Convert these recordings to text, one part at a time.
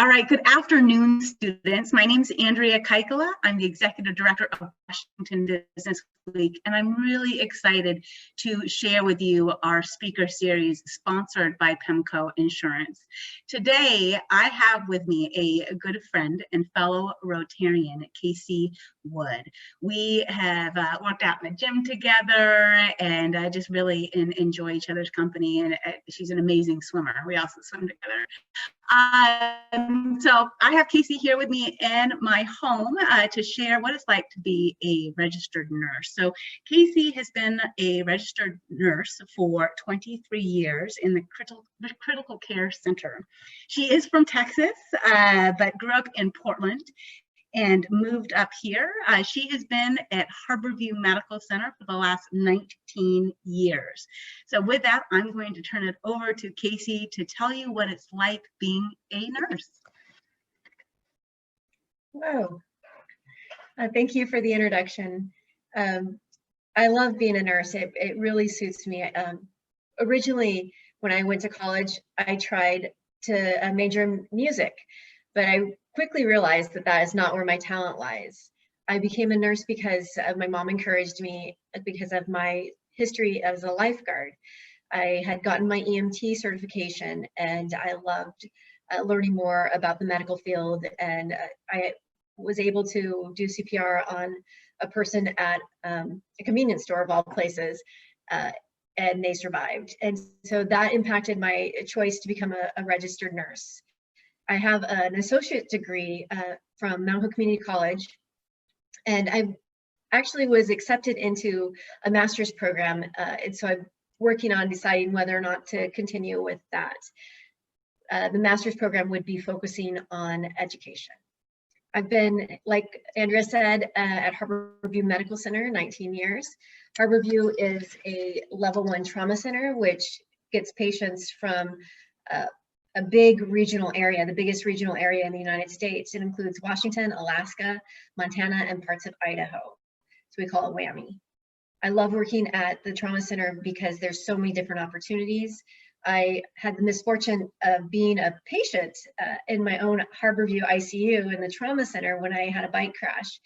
All right, good afternoon, students. My name is Andrea Kayci. I'm the Executive Director of Washington Business Week, and I'm really excited to share with you our speaker series sponsored by PEMCO Insurance. Today, I have with me a good friend and fellow Rotarian, Kayci Wood. We have worked out in the gym together and just really enjoy each other's company, and she's an amazing swimmer. We also swim together. So I have Kayci here with me in my home to share what it's like to be a registered nurse. So Kayci has been a registered nurse for 23 years in the critical care center. She is from Texas, but grew up in Portland and moved up here. She has been at Harborview Medical Center for the last 19 years. So with that, I'm going to turn it over to Kayci to tell you what it's like being a nurse. Whoa. Thank you for the introduction. I love being a nurse. It really suits me. Originally, when I went to college, I tried to major in music, but I quickly realized that that is not where my talent lies. I became a nurse because my mom encouraged me because of my history as a lifeguard. I had gotten my EMT certification and I loved learning more about the medical field, and I was able to do CPR on a person at a convenience store of all places, and they survived. And so that impacted my choice to become a registered nurse. I have an associate degree from Mount Hope Community College, and I actually was accepted into a master's program, and so I'm working on deciding whether or not to continue with that. The master's program would be focusing on education. I've been, like Andrea said, at Harborview Medical Center 19 years. Harborview is a level 1 trauma center, which gets patients from a big regional area, the biggest regional area in the United States. It includes Washington, Alaska, Montana, and parts of Idaho. So we call it WWAMI. I love working at the trauma center because there's so many different opportunities. I had the misfortune of being a patient in my own Harborview ICU in the trauma center when I had a bike crash.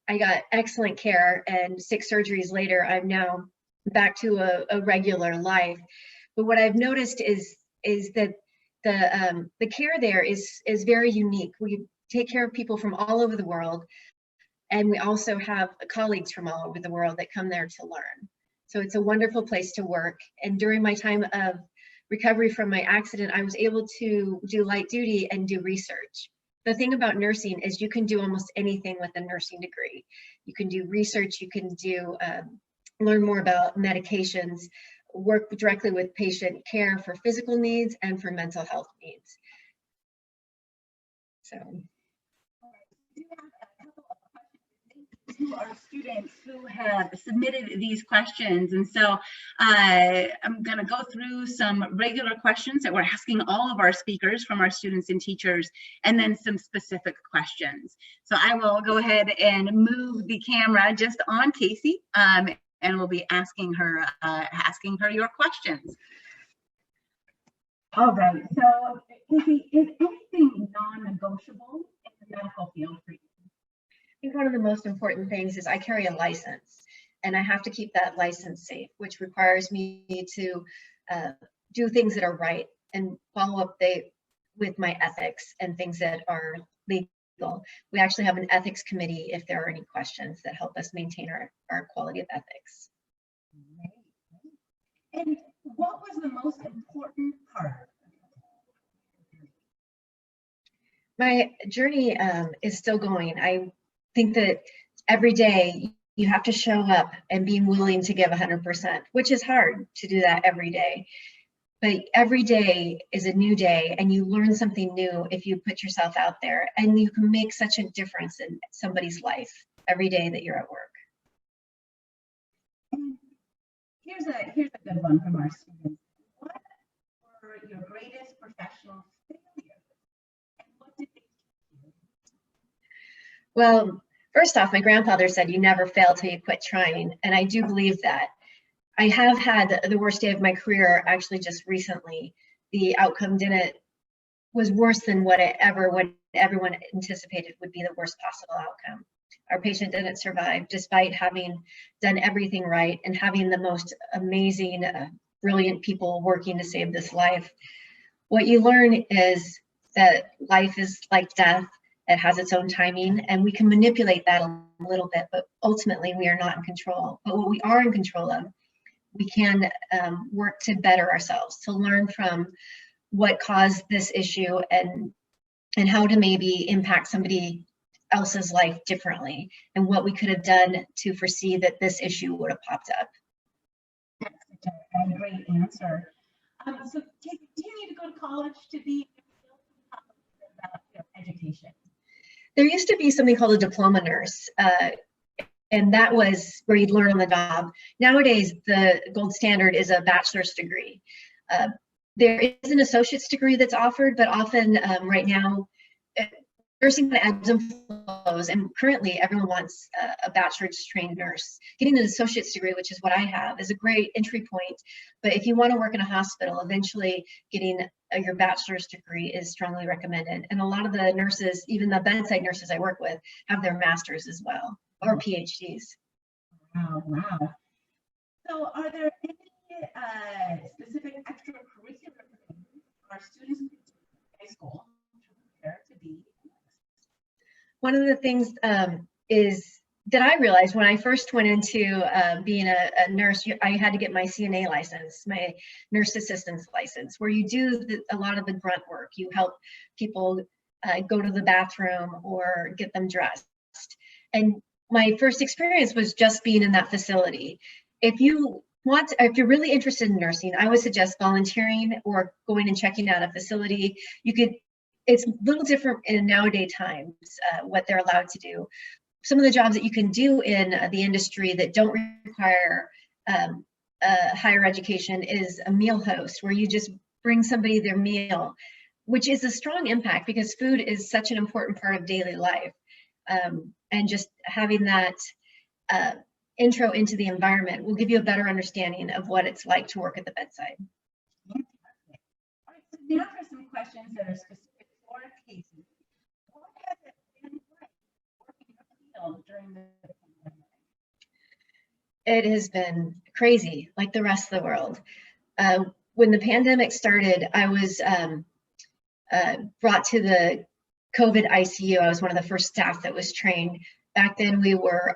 I got excellent care, and 6 surgeries later, I'm now back to a regular life. But what I've noticed is that the care there is very unique. We take care of people from all over the world, and we also have colleagues from all over the world that come there to learn. So it's a wonderful place to work. And during my time of recovery from my accident, I was able to do light duty and do research. The thing about nursing is you can do almost anything with a nursing degree. You can do research, you can do learn more about medications, work directly with patient care for physical needs and for mental health needs. So. To our students who have submitted these questions, and so I'm going to go through some regular questions that we're asking all of our speakers from our students and teachers, and then some specific questions. So I will go ahead and move the camera just on Kayci, and we'll be asking her your questions. All right. So Kayci, is anything non-negotiable in the medical field for you? I think one of the most important things is I carry a license, and I have to keep that license safe, which requires me to do things that are right and follow up with my ethics and things that are legal. We actually have an ethics committee if there are any questions that help us maintain our quality of ethics. And what was the most important part? My journey is still going. I think that every day you have to show up and be willing to give 100%, which is hard to do that every day. But every day is a new day, and you learn something new if you put yourself out there, and you can make such a difference in somebody's life every day that you're at work. Here's a good one from our students. What were your greatest professional failures, and what did they teach you? Well, first off, my grandfather said you never fail till you quit trying, and I do believe that. I have had the worst day of my career actually just recently. The outcome didn't was worse than what everyone anticipated would be the worst possible outcome. Our patient didn't survive despite having done everything right and having the most amazing, brilliant people working to save this life. What you learn is that life is like death. It has its own timing, and we can manipulate that a little bit, but ultimately we are not in control. But what we are in control of, we can work to better ourselves, to learn from what caused this issue and how to maybe impact somebody else's life differently, and what we could have done to foresee that this issue would have popped up. That's a great answer. So do you need to go to college to be about your education? There used to be something called a diploma nurse, and that was where you'd learn on the job. Nowadays, the gold standard is a bachelor's degree. There is an associate's degree that's offered, but often right now, nursing ebbs and flows, and currently everyone wants a bachelor's trained nurse. Getting an associate's degree, which is what I have, is a great entry point. But if you want to work in a hospital, eventually getting your bachelor's degree is strongly recommended. And a lot of the nurses, even the bedside nurses I work with, have their masters as well, or PhDs. Wow. So are there any specific extracurricular things our students can do in high school to prepare to be? One of the things is that I realized when I first went into being a nurse, I had to get my CNA license, my nurse assistant's license, where you do a lot of the grunt work. You help people go to the bathroom or get them dressed. And my first experience was just being in that facility. If you're really interested in nursing, I would suggest volunteering or going and checking out a facility. It's a little different in nowadays times, what they're allowed to do. Some of the jobs that you can do in the industry that don't require higher education is a meal host, where you just bring somebody their meal, which is a strong impact because food is such an important part of daily life. And just having that intro into the environment will give you a better understanding of what it's like to work at the bedside. All right, so now for some questions that are specific for Kayci. What has it been like working in the field during the pandemic? It has been crazy, like the rest of the world. When the pandemic started, I was brought to the COVID ICU. I was one of the first staff that was trained. Back then, we were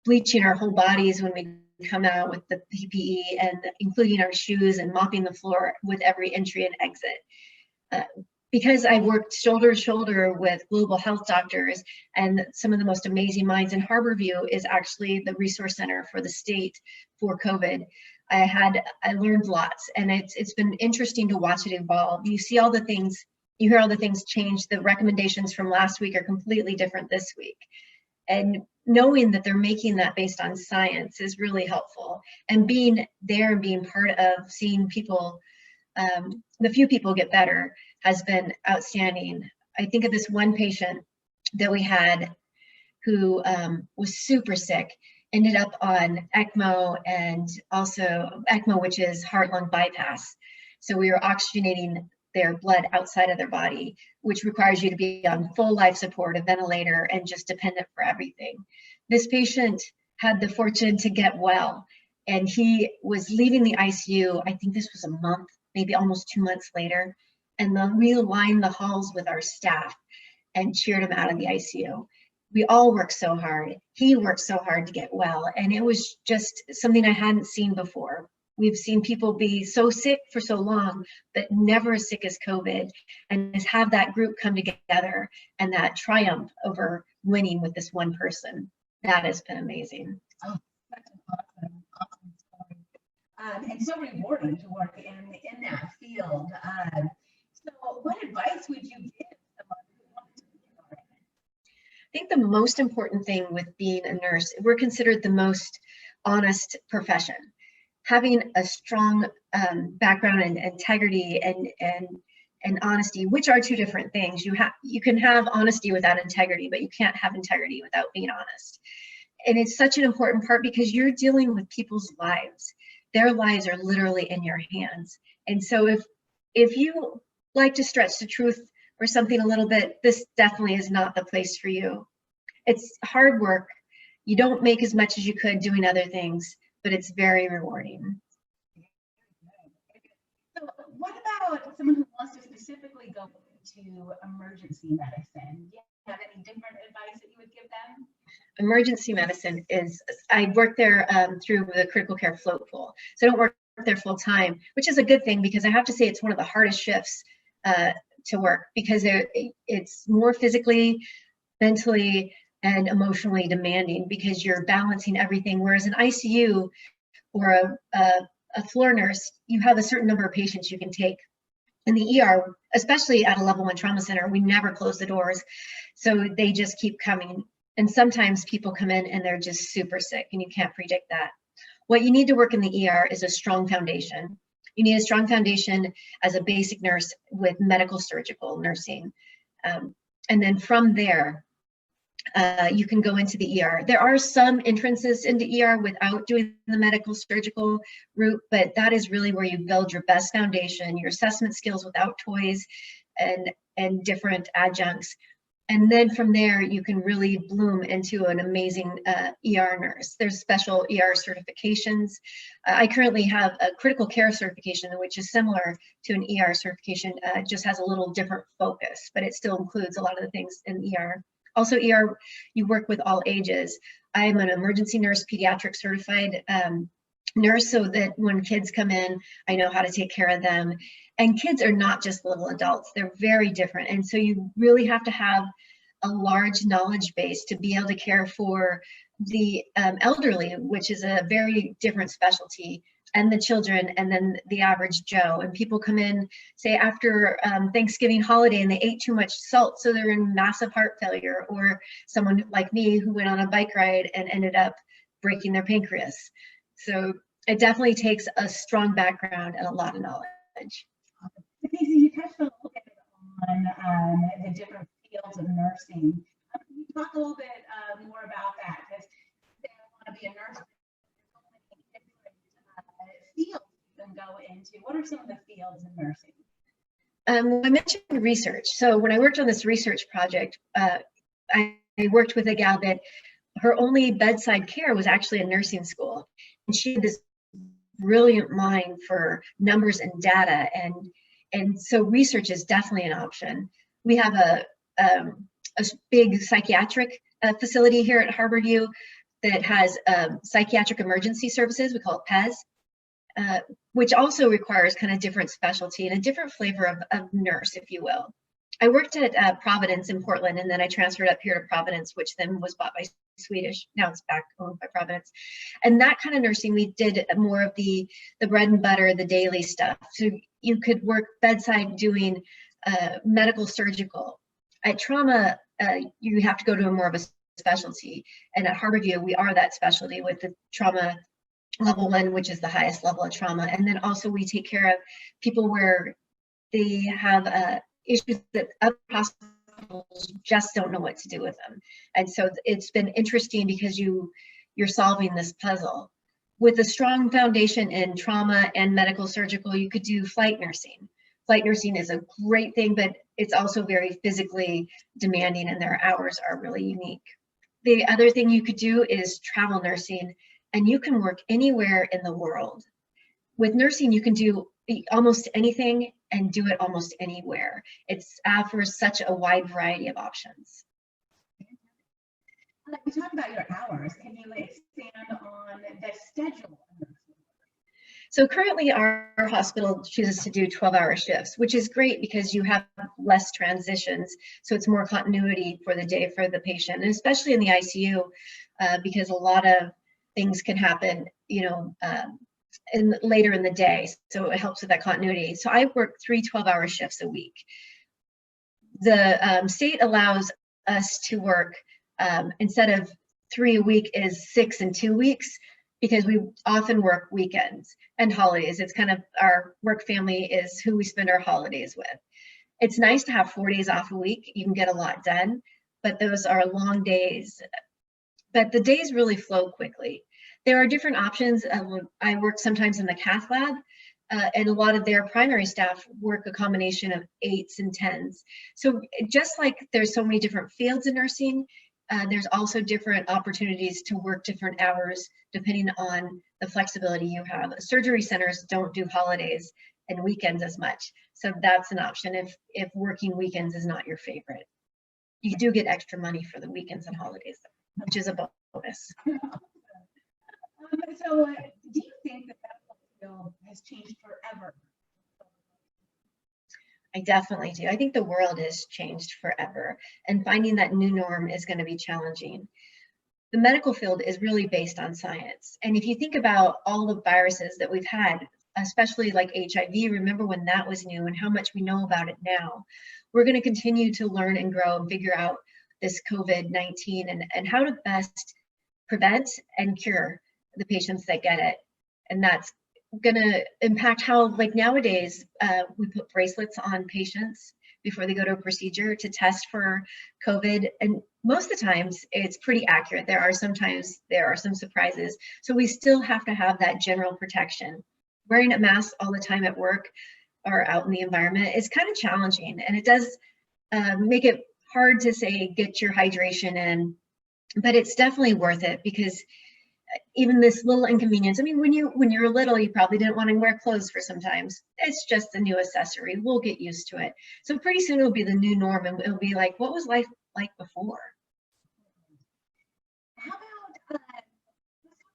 bleaching our whole bodies when we come out with the PPE, and including our shoes, and mopping the floor with every entry and exit. Because I worked shoulder to shoulder with global health doctors and some of the most amazing minds, in Harborview is actually the resource center for the state for COVID. I learned lots, and it's been interesting to watch it evolve. You see all the things, you hear all the things change. The recommendations from last week are completely different this week. And knowing that they're making that based on science is really helpful. And being there and being part of seeing people, the few people get better, has been outstanding. I think of this one patient that we had who was super sick, ended up on ECMO, and also ECMO, which is heart-lung bypass. So we were oxygenating their blood outside of their body, which requires you to be on full life support, a ventilator, and just dependent for everything. This patient had the fortune to get well, and he was leaving the ICU, I think this was a month, maybe almost 2 months later, and then we lined the halls with our staff and cheered him out of the ICU. We all worked so hard. He worked so hard to get well, and it was just something I hadn't seen before. We've seen people be so sick for so long, but never as sick as COVID, and just have that group come together and that triumph over winning with this one person. That has been amazing. Oh, such an awesome story. And so rewarding to work in that field. So what advice would you give someone who wants to be an RN? I think the most important thing with being a nurse, we're considered the most honest profession. Having a strong background in integrity and honesty, which are two different things. You can have honesty without integrity, but you can't have integrity without being honest. And it's such an important part because you're dealing with people's lives. Their lives are literally in your hands. And so if you like to stretch the truth or something a little bit, this definitely is not the place for you. It's hard work. You don't make as much as you could doing other things, but it's very rewarding. So what about someone who wants to specifically go into emergency medicine? Do you have any different advice that you would give them? Emergency medicine is, I work there through the critical care float pool. So I don't work there full time, which is a good thing, because I have to say it's one of the hardest shifts to work, because it's more physically, mentally, and emotionally demanding, because you're balancing everything. Whereas an ICU or a floor nurse, you have a certain number of patients you can take. In the ER, especially at a level 1 trauma center, we never close the doors. So they just keep coming. And sometimes people come in and they're just super sick, and you can't predict that. What you need to work in the ER is a strong foundation. You need a strong foundation as a basic nurse with medical surgical nursing. And then from there, you can go into the ER. There are some entrances into ER without doing the medical surgical route, but that is really where you build your best foundation, your assessment skills without toys and different adjuncts. And then from there, you can really bloom into an amazing ER nurse. There's special ER certifications. I currently have a critical care certification, which is similar to an ER certification, just has a little different focus, but it still includes a lot of the things in ER. Also, ER, you work with all ages. I am an emergency nurse, pediatric certified nurse, so that when kids come in, I know how to take care of them. And kids are not just little adults, they're very different. And so you really have to have a large knowledge base to be able to care for the elderly, which is a very different specialty, and the children, and then the average Joe. And people come in, say, after Thanksgiving holiday, and they ate too much salt, so they're in massive heart failure, or someone like me who went on a bike ride and ended up breaking their pancreas. So it definitely takes a strong background and a lot of knowledge. Kayci, you touched a little bit on the different fields of nursing. Can you talk a little bit more about that? Because they want to be a nurse, there's so many different fields you can go into. What are some of the fields in nursing? I mentioned research. So when I worked on this research project, I worked with a gal that her only bedside care was actually a nursing school. And she had this brilliant mind for numbers and data. And so research is definitely an option. We have a big psychiatric facility here at Harborview that has psychiatric emergency services. We call it PES, which also requires kind of different specialty and a different flavor of nurse, if you will. I worked at Providence in Portland, and then I transferred up here to Providence, which then was bought by Swedish. Now it's back owned by Providence. And that kind of nursing, we did more of the bread and butter, the daily stuff. So you could work bedside doing medical surgical. At trauma, you have to go to more of a specialty. And at Harborview, we are that specialty with the trauma level 1, which is the highest level of trauma. And then also we take care of people where they have issues that other hospitals just don't know what to do with them. And so it's been interesting because you're solving this puzzle. With a strong foundation in trauma and medical surgical, you could do flight nursing. Flight nursing is a great thing, but it's also very physically demanding, and their hours are really unique. The other thing you could do is travel nursing, and you can work anywhere in the world. With nursing, you can do almost anything and do it almost anywhere. It offers such a wide variety of options. We talked about your hours. Can you expand on the schedule? So currently our hospital chooses to do 12-hour shifts, which is great because you have less transitions. So it's more continuity for the day for the patient, and especially in the ICU, because a lot of things can happen, later in the day. So it helps with that continuity. So I work 3 12-hour shifts a week. The state allows us to work, instead of 3 a week, is 6 in 2 weeks, because we often work weekends and holidays. It's kind of our work family is who we spend our holidays with. It's nice to have 4 days off a week. You can get a lot done, but those are long days. But the days really flow quickly. There are different options. I work sometimes in the cath lab, and a lot of their primary staff work a combination of 8s and 10s. So just like there's so many different fields in nursing, there's also different opportunities to work different hours depending on the flexibility you have. Surgery centers don't do holidays and weekends as much, so that's an option if working weekends is not your favorite. You do get extra money for the weekends and holidays, which is a bonus. So do you think that field has changed forever? I definitely do. I think the world has changed forever, and finding that new norm is going to be challenging. The medical field is really based on science. And if you think about all the viruses that we've had, especially like HIV, remember when that was new and how much we know about it now. We're going to continue to learn and grow and figure out this COVID-19 and how to best prevent and cure the patients that get it. And that's going to impact how, like nowadays, we put bracelets on patients before they go to a procedure to test for COVID. And most of the times it's pretty accurate. There are some surprises. So we still have to have that general protection. Wearing a mask all the time at work or out in the environment is kind of challenging. And it does make it hard to say, get your hydration in, but it's definitely worth it because even this little inconvenience. I mean, when you're little, you probably didn't want to wear clothes for sometimes. It's just a new accessory. We'll get used to it. So pretty soon it'll be the new norm, and it'll be like, what was life like before? How about let's talk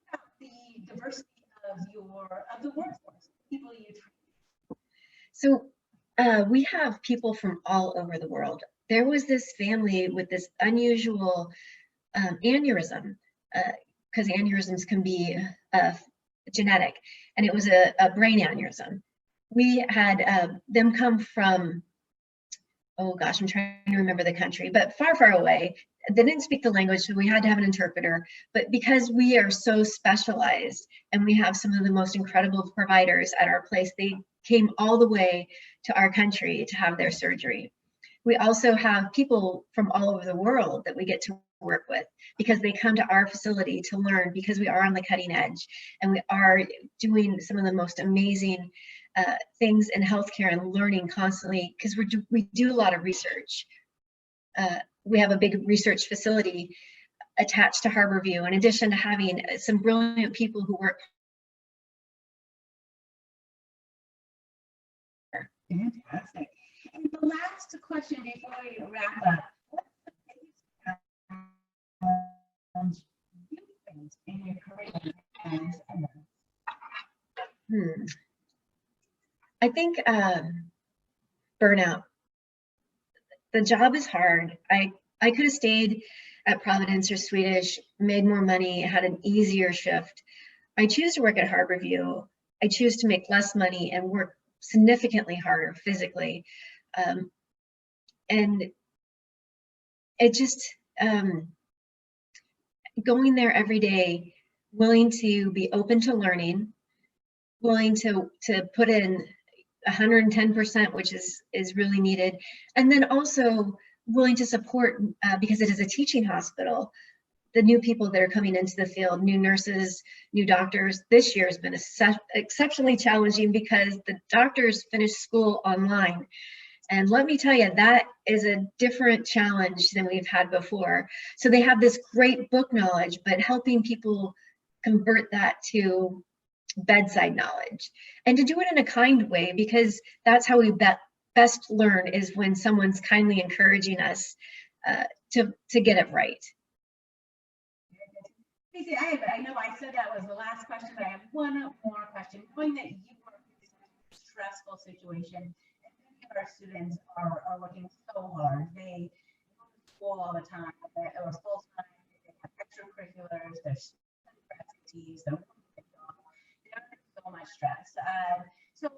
about the diversity of the workforce, people you train? So we have people from all over the world. There was this family with this unusual aneurysm. Because aneurysms can be genetic, and it was a brain aneurysm. We had them come from, oh gosh, I'm trying to remember the country, but far, far away. They didn't speak the language, so we had to have an interpreter. But because we are so specialized and we have some of the most incredible providers at our place, they came all the way to our country to have their surgery. We also have people from all over the world that we get to work with because they come to our facility to learn, because we are on the cutting edge and we are doing some of the most amazing things in healthcare and learning constantly, because we do a lot of research. We have a big research facility attached to Harborview, in addition to having some brilliant people who work. Fantastic. And the last question before we wrap up, what's the biggest challenge in your career as a nurse? I think burnout. The job is hard. I could have stayed at Providence or Swedish, made more money, had an easier shift. I choose to work at Harborview. I choose to make less money and work significantly harder physically. And it just, going there every day, willing to be open to learning, willing to put in 110%, which is really needed. And then also willing to support, because it is a teaching hospital, the new people that are coming into the field, new nurses, new doctors. This year has been exceptionally challenging because the doctors finished school online. And let me tell you, that is a different challenge than we've had before. So they have this great book knowledge, but helping people convert that to bedside knowledge and to do it in a kind way, because that's how we best learn, is when someone's kindly encouraging us to get it right. Kayci, I know I said that was the last question, but I have one more question. Knowing that you are in a stressful situation, our students are working so hard. They go to school all the time, or full time, they have extracurriculars, there's activities, they're under so much stress. So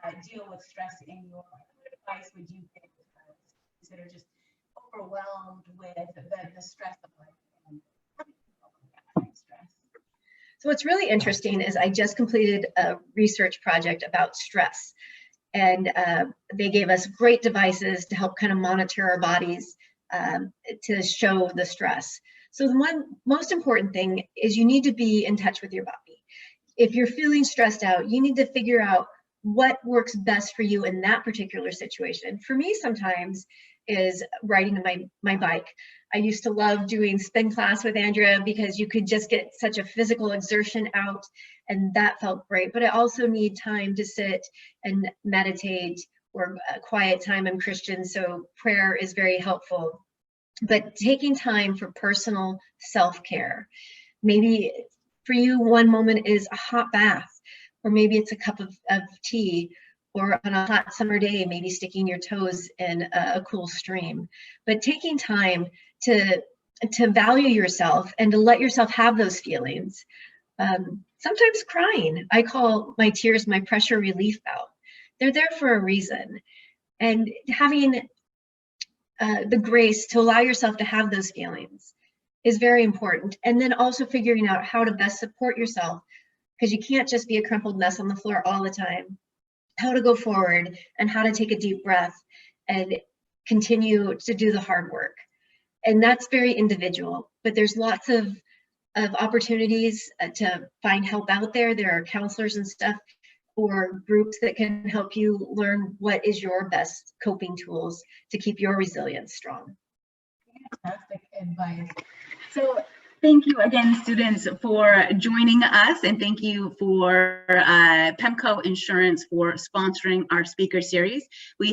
how do you deal with stress in your life? What advice would you give students that are just overwhelmed with the stress of life? How do you deal with that kind of stress? So what's really interesting is I just completed a research project about stress. And they gave us great devices to help kind of monitor our bodies to show the stress. So the one most important thing is you need to be in touch with your body. if you're feeling stressed out, you need to figure out what works best for you in that particular situation. For me, sometimes is riding my bike. I used to love doing spin class with Andrea because you could just get such a physical exertion out, and that felt great. But I also need time to sit and meditate, or a quiet time. I'm Christian, so prayer is very helpful. But taking time for personal self-care. Maybe for you, one moment is a hot bath, or maybe it's a cup of tea, or on a hot summer day, maybe sticking your toes in a cool stream. But taking time to value yourself and to let yourself have those feelings. Sometimes crying. I call my tears my pressure relief valve. They're there for a reason. And having the grace to allow yourself to have those feelings is very important. And then also figuring out how to best support yourself, because you can't just be a crumpled mess on the floor all the time. How to go forward and how to take a deep breath and continue to do the hard work. And that's very individual, but there's lots of opportunities to find help out there. There are counselors and stuff, or groups that can help you learn what is your best coping tools to keep your resilience strong. Fantastic advice. So thank you again, students, for joining us, and thank you for PEMCO Insurance for sponsoring our speaker series. We